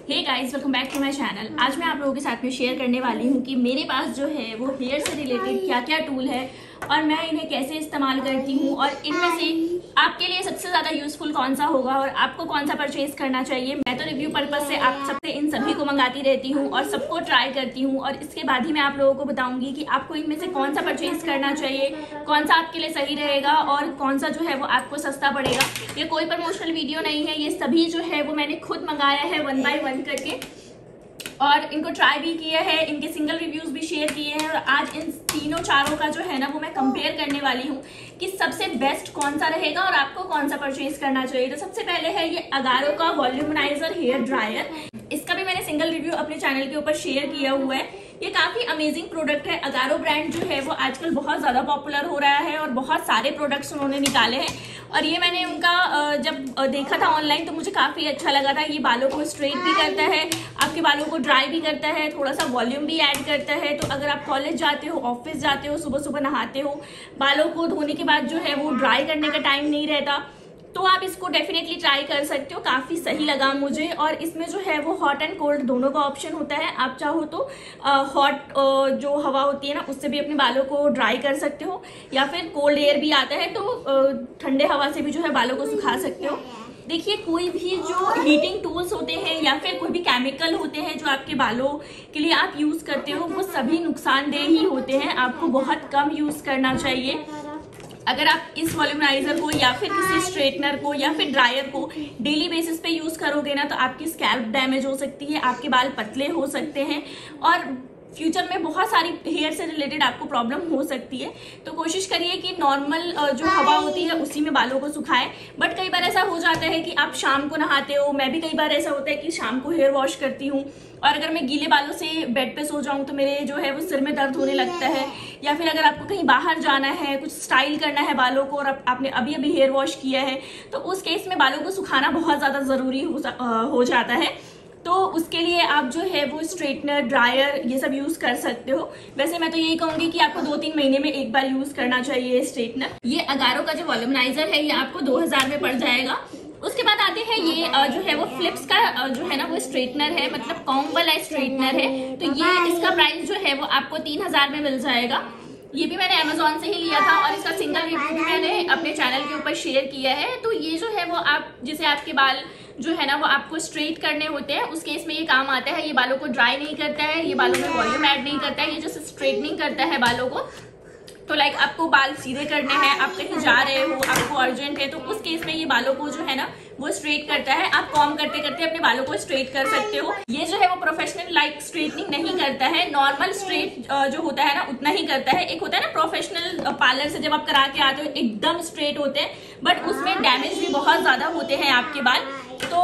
Hey guys, welcome back to my channel. आज मैं आप लोगों के साथ में शेयर करने वाली हूँ कि मेरे पास जो है वो हेयर से रिलेटेड क्या क्या टूल है और मैं इन्हें कैसे इस्तेमाल करती हूँ और इनमें से आपके लिए सबसे ज़्यादा यूजफुल कौन सा होगा और आपको कौन सा परचेज करना चाहिए। मैं तो रिव्यू पर्पज से आप सबसे इन सभी को मंगाती रहती हूँ और सबको ट्राई करती हूँ और इसके बाद ही मैं आप लोगों को बताऊंगी कि आपको इनमें से कौन सा परचेज करना चाहिए, कौन सा आपके लिए सही रहेगा और कौन सा जो है वो आपको सस्ता पड़ेगा। ये कोई प्रमोशनल वीडियो नहीं है, ये सभी जो है वो मैंने खुद मंगाया है 1 बाय 1 करके और इनको ट्राई भी किया है, इनके सिंगल रिव्यूज भी शेयर किए हैं और आज इन तीनों चारों का जो है ना वो मैं कंपेयर करने वाली हूँ कि सबसे बेस्ट कौन सा रहेगा और आपको कौन सा परचेज करना चाहिए। तो सबसे पहले है ये अगारो का वॉल्यूमनाइजर हेयर ड्रायर। इसका भी मैंने सिंगल रिव्यू अपने चैनल के ऊपर शेयर किया हुआ है। ये काफी अमेजिंग प्रोडक्ट है। अगारो ब्रांड जो है वो आजकल बहुत ज्यादा पॉपुलर हो रहा है और बहुत सारे प्रोडक्ट्स उन्होंने निकाले हैं और ये मैंने उनका जब देखा था ऑनलाइन तो मुझे काफी अच्छा लगा था। ये बालों को स्ट्रेट भी करता है, आपके बालों को ड्राई भी करता है, थोड़ा सा वॉल्यूम भी ऐड करता है। तो अगर आप कॉलेज जाते हो, ऑफिस जाते हो, सुबह सुबह नहाते हो, बालों को धोने के बाद जो है वो ड्राई करने का टाइम नहीं रहता, तो आप इसको डेफिनेटली ट्राई कर सकते हो। काफी सही लगा मुझे और इसमें जो है वो हॉट एंड कोल्ड दोनों का ऑप्शन होता है। आप चाहो तो हॉट जो हवा होती है ना उससे भी अपने बालों को ड्राई कर सकते हो या फिर कोल्ड एयर भी आता है तो ठंडे हवा से भी जो है बालों को सुखा सकते हो। देखिए, कोई भी जो हीटिंग टूल्स होते हैं या फिर कोई भी केमिकल होते हैं जो आपके बालों के लिए आप यूज करते हो वो सभी नुकसानदेह ही होते हैं। आपको बहुत कम यूज करना चाहिए। अगर आप इस वॉल्यूमनाइजर को या फिर किसी स्ट्रेटनर को या फिर ड्रायर को डेली बेसिस पे यूज करोगे ना तो आपकी स्कैल्प डैमेज हो सकती है, आपके बाल पतले हो सकते हैं और फ्यूचर में बहुत सारी हेयर से रिलेटेड आपको प्रॉब्लम हो सकती है। तो कोशिश करिए कि नॉर्मल जो हवा होती है उसी में बालों को सुखाएं। बट कई बार ऐसा हो जाता है कि आप शाम को नहाते हो, मैं भी कई बार ऐसा होता है कि शाम को हेयर वॉश करती हूँ और अगर मैं गीले बालों से बेड पे सो जाऊं तो मेरे जो है वो सिर में दर्द होने लगता है। या फिर अगर आपको कहीं बाहर जाना है, कुछ स्टाइल करना है बालों को और आपने अभी अभी हेयर वॉश किया है तो उस केस में बालों को सुखाना बहुत ज्यादा जरूरी हो जाता है। तो उसके लिए आप जो है वो स्ट्रेटनर, ड्रायर ये सब यूज कर सकते हो। वैसे मैं तो यही कहूंगी कि आपको 2-3 महीने में एक बार यूज करना चाहिए स्ट्रेटनर। ये अगारो का जो वॉल्यूमनाइजर है ये आपको 2000 में पड़ जाएगा। उसके बाद आते हैं ये जो है वो फ्लिप्स का जो है ना वो स्ट्रेटनर है, मतलब कॉम्ब वाला स्ट्रेटनर है। तो ये इसका प्राइस जो है वो आपको 3000 में मिल जाएगा। ये भी मैंने अमेजोन से ही लिया था और इसका सिंगल रिव्यू भी मैंने अपने चैनल के ऊपर शेयर किया है। तो ये जो है वो आप जैसे आपके बाल जो है ना वो आपको स्ट्रेट करने होते हैं उस केस में ये काम आता है। ये बालों को ड्राई नहीं करता है, ये बालों में वॉल्यूम ऐड नहीं करता है, ये जैसे स्ट्रेटनिंग करता है बालों को। तो लाइक आपको बाल सीधे करने हैं, आप कहीं जा रहे हो, आपको अर्जेंट है तो उस केस में ये बालों को जो है ना वो स्ट्रेट करता है। आप कॉम करते करते अपने बालों को स्ट्रेट कर सकते हो। ये जो है वो प्रोफेशनल लाइक स्ट्रेटनिंग नहीं करता है, नॉर्मल स्ट्रेट जो होता है ना उतना ही करता है। एक होता है ना प्रोफेशनल पार्लर से जब आप करा के आते हो एकदम स्ट्रेट होते हैं बट उसमें डैमेज भी बहुत ज्यादा होते हैं आपके बाल। तो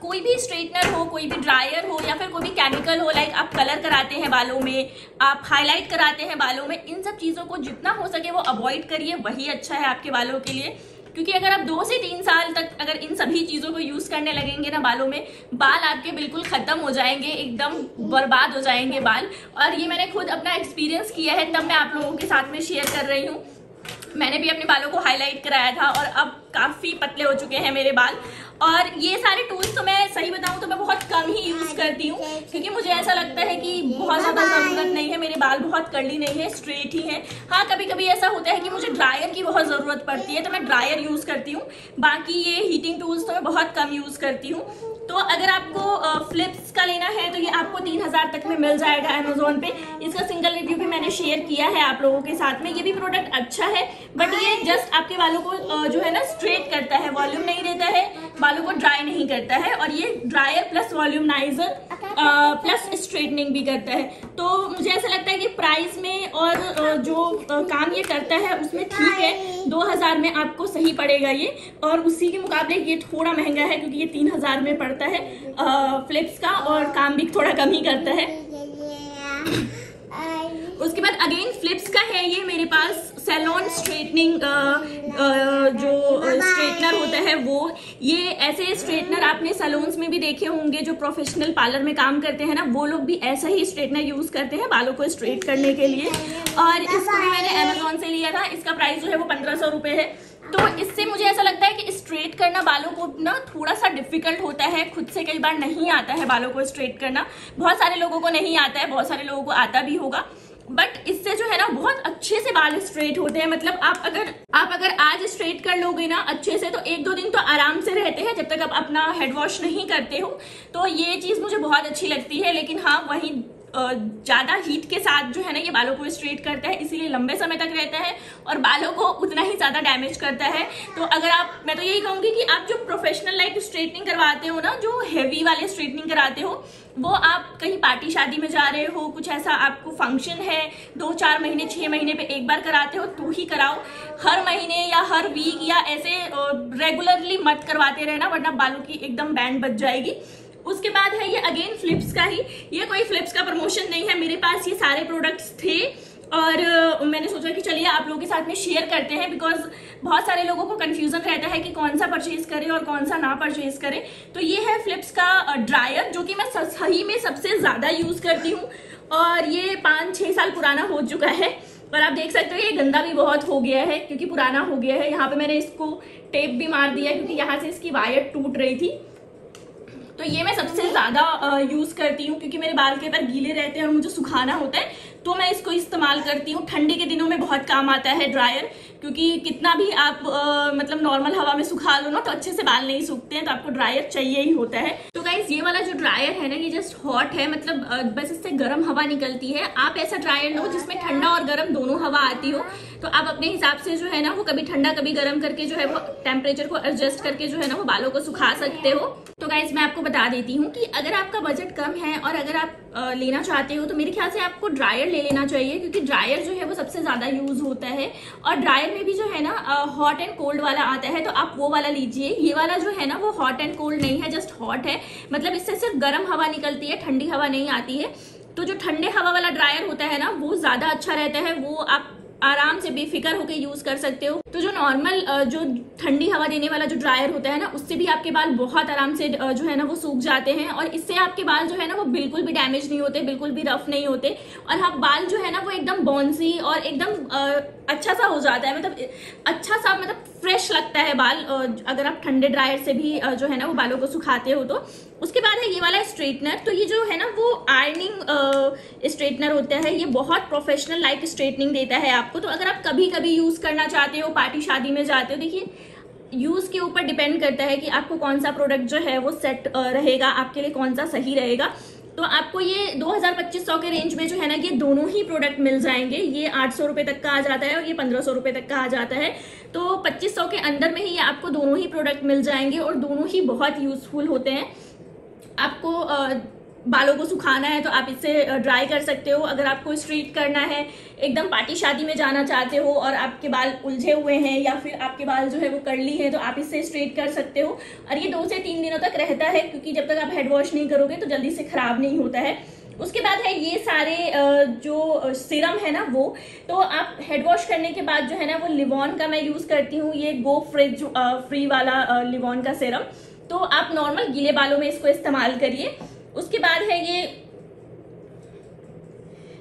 कोई भी स्ट्रेटनर हो, कोई भी ड्रायर हो या फिर कोई भी केमिकल हो, लाइक आप कलर कराते हैं बालों में, आप हाईलाइट कराते हैं बालों में, इन सब चीजों को जितना हो सके वो अवॉइड करिए, वही अच्छा है आपके बालों के लिए। क्योंकि अगर आप 2 से 3 साल तक अगर इन सभी चीजों को यूज करने लगेंगे ना बालों में, बाल आपके बिल्कुल खत्म हो जाएंगे, एकदम बर्बाद हो जाएंगे बाल। और ये मैंने खुद अपना एक्सपीरियंस किया है, तब मैं आप लोगों के साथ में शेयर कर रही हूँ। मैंने भी अपने बालों को हाईलाइट कराया था और अब काफी पतले हो चुके हैं मेरे बाल। और ये सारे टूल्स तो मैं सही बताऊं तो मैं बहुत कम ही यूज करती हूँ क्योंकि मुझे ऐसा लगता है कि बहुत ज्यादा जरूरत नहीं है। मेरे बाल बहुत कर्ली नहीं है, स्ट्रेट ही है। हाँ, कभी कभी ऐसा होता है कि मुझे ड्रायर की बहुत जरूरत पड़ती है तो मैं ड्रायर यूज करती हूँ। बाकी ये हीटिंग टूल्स तो मैं बहुत कम यूज करती हूँ। तो अगर आपको फ्लिप्स का लेना है तो ये आपको 3000 तक में मिल जाएगा अमेजोन पे। इसका सिंगल रिव्यू भी मैंने शेयर किया है आप लोगों के साथ में। ये भी प्रोडक्ट अच्छा है बट ये जस्ट आपके बालों को जो है ना स्ट्रेट करता है, वॉल्यूम नहीं देता है, बालों को ड्राई नहीं करता है। और ये ड्रायर प्लस वॉल्यूमनाइजर प्लस स्ट्रेटनिंग भी करता है। तो मुझे ऐसा लगता है कि प्राइस में और जो काम ये करता है उसमें ठीक है। 2000 में आपको सही पड़ेगा ये और उसी के मुकाबले ये थोड़ा महंगा है क्योंकि ये 3000 में पड़ता है फ्लिप्स का और काम भी थोड़ा कम ही करता है। उसके बाद अगेन फ्लिप्स का है ये मेरे पास सैलून स्ट्रेटनिंग जो स्ट्रेटनर होता है वो। ये ऐसे स्ट्रेटनर आपने सैलून्स में भी देखे होंगे, जो प्रोफेशनल पार्लर में काम करते हैं ना वो लोग भी ऐसा ही स्ट्रेटनर यूज करते हैं बालों को स्ट्रेट करने के लिए। और इसको भी मैंने अमेजोन से लिया था। इसका प्राइस जो है वो 1500 रुपए है। तो इससे मुझे ऐसा लगता है कि स्ट्रेट करना बालों को ना थोड़ा सा डिफिकल्ट होता है, खुद से कई बार नहीं आता है बालों को स्ट्रेट करना। बहुत सारे लोगों को नहीं आता है, बहुत सारे लोगों को आता भी होगा, बट इससे जो है ना बहुत अच्छे से बाल स्ट्रेट होते हैं। मतलब आप अगर आज स्ट्रेट कर लोगे ना अच्छे से, तो 1-2 दिन तो आराम से रहते हैं जब तक आप अपना हेड वॉश नहीं करते हो। तो ये चीज मुझे बहुत अच्छी लगती है। लेकिन हाँ, वहीं ज्यादा हीट के साथ जो है ना ये बालों को स्ट्रेट करता है, इसीलिए लंबे समय तक रहता है और बालों को उतना ही ज्यादा डैमेज करता है। तो अगर मैं तो यही कहूंगी कि आप जो प्रोफेशनल लाइक स्ट्रेटनिंग करवाते हो ना, जो हेवी वाले स्ट्रेटनिंग कराते हो, वो आप कहीं पार्टी शादी में जा रहे हो, कुछ ऐसा आपको फंक्शन है, 2-4 महीने 6 महीने पे एक बार कराते हो तो ही कराओ। हर महीने या हर वीक या ऐसे रेगुलरली मत करवाते रहना, वरना बालों की एकदम बैंड बच जाएगी। उसके बाद है ये अगेन फ्लिप्स का ही। ये कोई फ्लिप्स का प्रमोशन नहीं है, मेरे पास ये सारे प्रोडक्ट्स थे और मैंने सोचा कि चलिए आप लोगों के साथ में शेयर करते हैं, बिकॉज बहुत सारे लोगों को कंफ्यूजन रहता है कि कौन सा परचेज करें और कौन सा ना परचेज करें। तो ये है फ्लिप्स का ड्रायर, जो कि मैं सही में सबसे ज्यादा यूज करती हूँ और ये 5-6 साल पुराना हो चुका है। और आप देख सकते हो ये गंदा भी बहुत हो गया है क्योंकि पुराना हो गया है। यहाँ पे मैंने इसको टेप भी मार दिया क्योंकि यहाँ से इसकी वायर टूट रही थी। तो ये मैं सबसे ज्यादा यूज करती हूँ क्योंकि मेरे बाल के बार गीले रहते हैं और मुझे सुखाना होता है, तो मैं इसको इस्तेमाल करती हूँ। ठंडी के दिनों में बहुत काम आता है ड्रायर, क्योंकि कितना भी आप मतलब नॉर्मल हवा में सुखा लो ना तो अच्छे से बाल नहीं सूखते हैं, तो आपको ड्रायर चाहिए ही होता है। तो गाइस ये वाला जो ड्रायर है ना, ये जस्ट हॉट है, मतलब बस इससे गर्म हवा निकलती है। आप ऐसा ड्रायर लो जिसमें ठंडा और गर्म दोनों हवा आती हो, तो आप अपने हिसाब से जो है ना वो कभी ठंडा कभी गर्म करके जो है वो टेम्परेचर को एडजस्ट करके जो है ना वो बालों को सुखा सकते हो। तो गाइस मैं आपको बता देती हूँ कि अगर आपका बजट कम है और अगर आप लेना चाहते हो तो मेरे ख्याल से आपको ड्रायर ले लेना चाहिए, क्योंकि ड्रायर जो है वो सबसे ज्यादा यूज होता है। और ड्रायर में भी जो है ना हॉट एंड कोल्ड वाला आता है, तो आप वो वाला लीजिए। ये वाला जो है ना वो हॉट एंड कोल्ड नहीं है, जस्ट हॉट है, मतलब इससे सिर्फ गर्म हवा निकलती है, ठंडी हवा नहीं आती है। तो जो ठंडे हवा वाला ड्रायर होता है ना वो ज्यादा अच्छा रहता है, वो आप आराम से बेफिक्र होकर यूज कर सकते हो। तो जो नॉर्मल जो ठंडी हवा देने वाला जो ड्रायर होता है ना, उससे भी आपके बाल बहुत आराम से जो है ना वो सूख जाते हैं और इससे आपके बाल जो है ना वो बिल्कुल भी डैमेज नहीं होते, बिल्कुल भी रफ नहीं होते और आप बाल जो है ना वो एकदम बॉन्सी और एकदम अच्छा सा हो जाता है, मतलब अच्छा सा, मतलब फ्रेश लगता है बाल अगर आप ठंडे ड्रायर से भी जो है ना वो बालों को सुखाते हो तो। उसके बाद है ये वाला स्ट्रेटनर। तो ये जो है ना वो आयरनिंग स्ट्रेटनर होता है, ये बहुत प्रोफेशनल लाइक स्ट्रेटनिंग देता है आपको। तो अगर आप कभी कभी यूज करना चाहते हो, पार्टी शादी में जाते हो, देखिए यूज के ऊपर डिपेंड करता है कि आपको कौन सा प्रोडक्ट जो है वो सेट रहेगा आपके लिए, कौन सा सही रहेगा। तो आपको ये 2000-2500 के रेंज में जो है ना ये दोनों ही प्रोडक्ट मिल जाएंगे। ये 800 रुपए तक का आ जाता है और ये 1500 रुपए तक का आ जाता है। तो 2500 के अंदर में ही आपको दोनों ही प्रोडक्ट मिल जाएंगे और दोनों ही बहुत यूजफुल होते हैं। आपको बालों को सुखाना है तो आप इससे ड्राई कर सकते हो। अगर आपको स्ट्रेट करना है, एकदम पार्टी शादी में जाना चाहते हो और आपके बाल उलझे हुए हैं या फिर आपके बाल जो है वो कर्ली है, तो आप इससे स्ट्रेट कर सकते हो। और ये 2 से 3 दिनों तक रहता है, क्योंकि जब तक आप हेड वॉश नहीं करोगे तो जल्दी से खराब नहीं होता है। उसके बाद है ये सारे जो सीरम है ना वो, तो आप हेड वॉश करने के बाद जो है ना वो लिवॉन का मैं यूज करती हूँ, ये गो फ्रिज फ्री वाला लिवॉन का सीरम। तो आप नॉर्मल गीले बालों में इसको इस्तेमाल करिए। उसके बाद है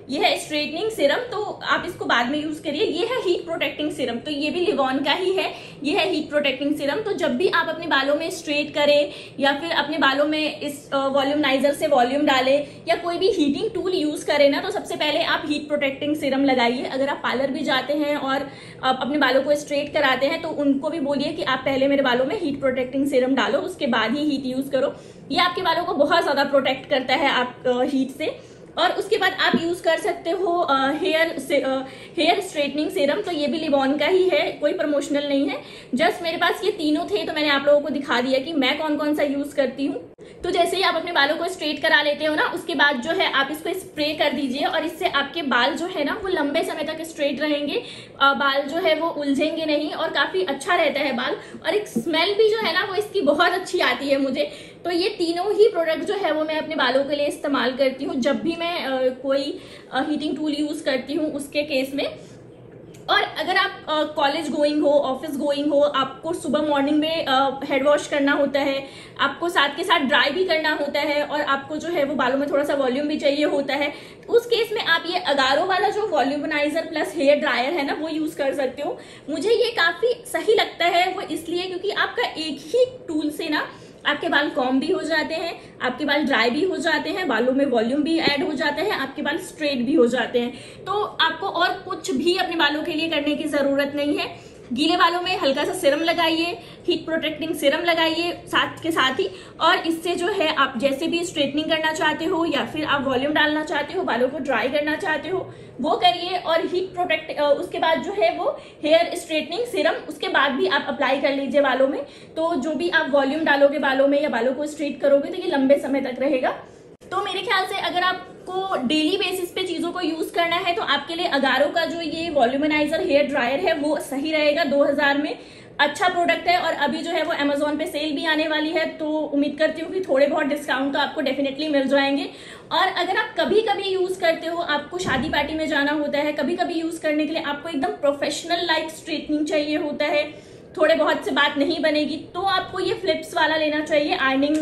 ये है स्ट्रेटनिंग सीरम, तो आप इसको बाद में यूज करिए। ये है हीट प्रोटेक्टिंग सीरम, तो ये भी लिवॉन का ही है। ये है हीट प्रोटेक्टिंग सीरम। तो जब भी आप अपने बालों में स्ट्रेट करें या फिर अपने बालों में इस वॉल्यूमनाइजर से वॉल्यूम डालें या कोई भी हीटिंग टूल यूज करें ना, तो सबसे पहले आप हीट प्रोटेक्टिंग सीरम लगाइए। अगर आप पार्लर भी जाते हैं और अपने बालों को स्ट्रेट कराते हैं तो उनको भी बोलिए कि आप पहले मेरे बालों में हीट प्रोटेक्टिंग सीरम डालो, उसके बाद ही हीट यूज करो। ये आपके बालों को बहुत ज्यादा प्रोटेक्ट करता है आप हीट से। और उसके बाद आप यूज कर सकते हो हेयर स्ट्रेटनिंग सीरम। तो ये भी लिवॉन का ही है, कोई प्रमोशनल नहीं है, जस्ट मेरे पास ये तीनों थे तो मैंने आप लोगों को दिखा दिया कि मैं कौन कौन सा यूज करती हूँ। तो जैसे ही आप अपने बालों को स्ट्रेट करा लेते हो ना, उसके बाद जो है आप इसको स्प्रे कर दीजिए और इससे आपके बाल जो है ना वो लंबे समय तक स्ट्रेट रहेंगे, बाल जो है वो उलझेंगे नहीं और काफी अच्छा रहता है बाल। और एक स्मेल भी जो है ना वो इसकी बहुत अच्छी आती है मुझे। तो ये तीनों ही प्रोडक्ट जो है वो मैं अपने बालों के लिए इस्तेमाल करती हूँ जब भी मैं कोई हीटिंग टूल यूज करती हूँ उसके केस में। और अगर आप कॉलेज गोइंग हो, ऑफिस गोइंग हो, आपको सुबह मॉर्निंग में हेड वॉश करना होता है, आपको साथ के साथ ड्राई भी करना होता है, और आपको जो है वो बालों में थोड़ा सा वॉल्यूम भी चाहिए होता है, उस केस में आप ये अगारो वाला जो वॉल्यूमनाइजर प्लस हेयर ड्रायर है ना, वो यूज कर सकते हो। मुझे ये काफी सही लगता है, वो इसलिए क्योंकि आपका एक ही टूल से ना आपके बाल कॉम भी हो जाते हैं, आपके बाल ड्राई भी हो जाते हैं, बालों में वॉल्यूम भी ऐड हो जाता है, आपके बाल स्ट्रेट भी हो जाते हैं। तो आपको और कुछ भी अपने बालों के लिए करने की जरूरत नहीं है। गीले बालों में हल्का सा सीरम लगाइए, हीट प्रोटेक्टिंग सीरम लगाइए साथ के साथ ही, और इससे जो है आप जैसे भी स्ट्रेटनिंग करना चाहते हो या फिर आप वॉल्यूम डालना चाहते हो, बालों को ड्राई करना चाहते हो, वो करिए। और हीट प्रोटेक्ट उसके बाद जो है वो हेयर स्ट्रेटनिंग सीरम उसके बाद भी आप अप्लाई कर लीजिए बालों में। तो जो भी आप वॉल्यूम डालोगे बालों में या बालों को स्ट्रेट करोगे तो ये लंबे समय तक रहेगा। तो मेरे ख्याल से अगर आपको डेली बेसिस पे चीजों को यूज करना है तो आपके लिए अगारो का जो ये वॉल्यूमनाइजर हेयर ड्रायर है वो सही रहेगा। 2000 में अच्छा प्रोडक्ट है, और अभी जो है वो अमेजोन पे सेल भी आने वाली है, तो उम्मीद करती हूँ कि थोड़े बहुत डिस्काउंट तो आपको डेफिनेटली मिल जाएंगे। और अगर आप कभी कभी यूज करते हो, आपको शादी पार्टी में जाना होता है, कभी कभी यूज करने के लिए आपको एकदम प्रोफेशनल लाइक स्ट्रेटनिंग चाहिए होता है, थोड़े बहुत से बात नहीं बनेगी, तो आपको ये फ्लिप्स वाला लेना चाहिए, आयरनिंग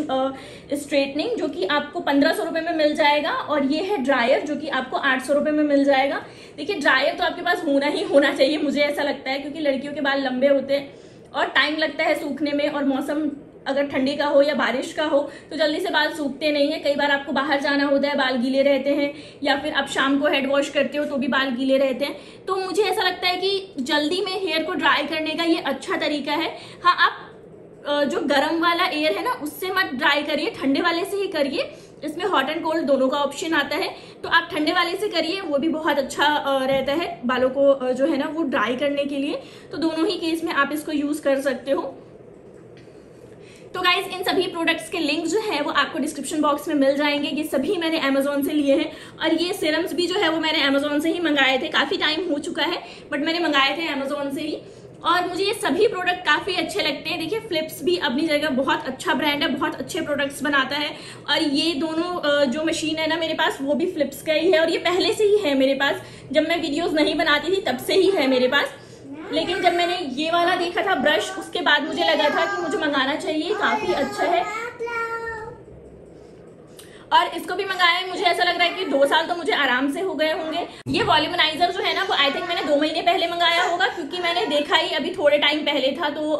स्ट्रेटनिंग, जो कि आपको 1500 रुपए में मिल जाएगा। और ये है ड्रायर जो कि आपको 800 रुपए में मिल जाएगा। देखिए ड्रायर तो आपके पास होना ही होना चाहिए, मुझे ऐसा लगता है, क्योंकि लड़कियों के बाल लंबे होते हैं और टाइम लगता है सूखने में, और मौसम अगर ठंडी का हो या बारिश का हो तो जल्दी से बाल सूखते नहीं है। कई बार आपको बाहर जाना होता है, बाल गीले रहते हैं, या फिर आप शाम को हेड वॉश करते हो तो भी बाल गीले रहते हैं। तो मुझे ऐसा लगता है कि जल्दी में हेयर को ड्राई करने का ये अच्छा तरीका है। हाँ, आप जो गर्म वाला एयर है ना उससे मत ड्राई करिए, ठंडे वाले से ही करिए। इसमें हॉट एंड कोल्ड दोनों का ऑप्शन आता है, तो आप ठंडे वाले से करिए, वो भी बहुत अच्छा रहता है बालों को जो है ना वो ड्राई करने के लिए। तो दोनों ही केस में आप इसको यूज कर सकते हो। तो गाइज इन सभी प्रोडक्ट्स के लिंक जो है वो आपको डिस्क्रिप्शन बॉक्स में मिल जाएंगे। ये सभी मैंने अमेजोन से लिए हैं, और ये सीरम्स भी जो है वो मैंने अमेजोन से ही मंगाए थे। काफी टाइम हो चुका है बट मैंने मंगाए थे अमेजोन से ही, और मुझे ये सभी प्रोडक्ट काफी अच्छे लगते हैं। देखिए फ्लिप्स भी अपनी जगह बहुत अच्छा ब्रांड है, बहुत अच्छे प्रोडक्ट्स बनाता है। और ये दोनों जो मशीन है ना मेरे पास वो भी फ्लिप्स का ही है, और ये पहले से ही है मेरे पास। जब मैं वीडियोस नहीं बनाती थी तब से ही है मेरे पास, लेकिन जब मैंने ये वाला देखा था ब्रश, उसके बाद मुझे लगा था कि मुझे मंगाना चाहिए, काफी अच्छा है। और इसको भी मंगाया है, मुझे ऐसा लग रहा है कि 2 साल तो मुझे आराम से हो गए होंगे। ये वॉल्यूमनाइजर जो है ना वो आई थिंक मैंने 2 महीने पहले मंगाया होगा, क्योंकि मैंने देखा ही अभी थोड़े टाइम पहले था, तो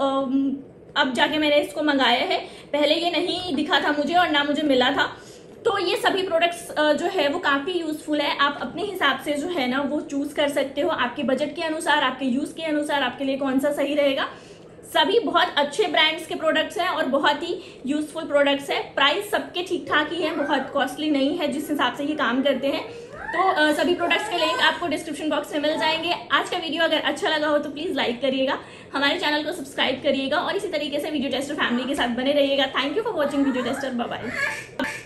अब जाके मैंने इसको मंगाया है। पहले ये नहीं दिखा था मुझे और ना मुझे मिला था। तो ये सभी प्रोडक्ट्स जो है वो काफी यूजफुल है। आप अपने हिसाब से जो है ना वो चूज कर सकते हो, आपके बजट के अनुसार, आपके यूज के अनुसार आपके लिए कौन सा सही रहेगा। सभी बहुत अच्छे ब्रांड्स के प्रोडक्ट्स हैं और बहुत ही यूजफुल प्रोडक्ट्स हैं। प्राइस सबके ठीक ठाक ही है, बहुत कॉस्टली नहीं है जिस हिसाब से ये काम करते हैं। तो सभी प्रोडक्ट्स के लिंक आपको डिस्क्रिप्शन बॉक्स में मिल जाएंगे। आज का वीडियो अगर अच्छा लगा हो तो प्लीज लाइक करिएगा, हमारे चैनल को सब्सक्राइब करिएगा, और इसी तरीके से वीडियो टेस्टर फैमिली के साथ बने रहिएगा। Thank you for watching video tester. Bye bye.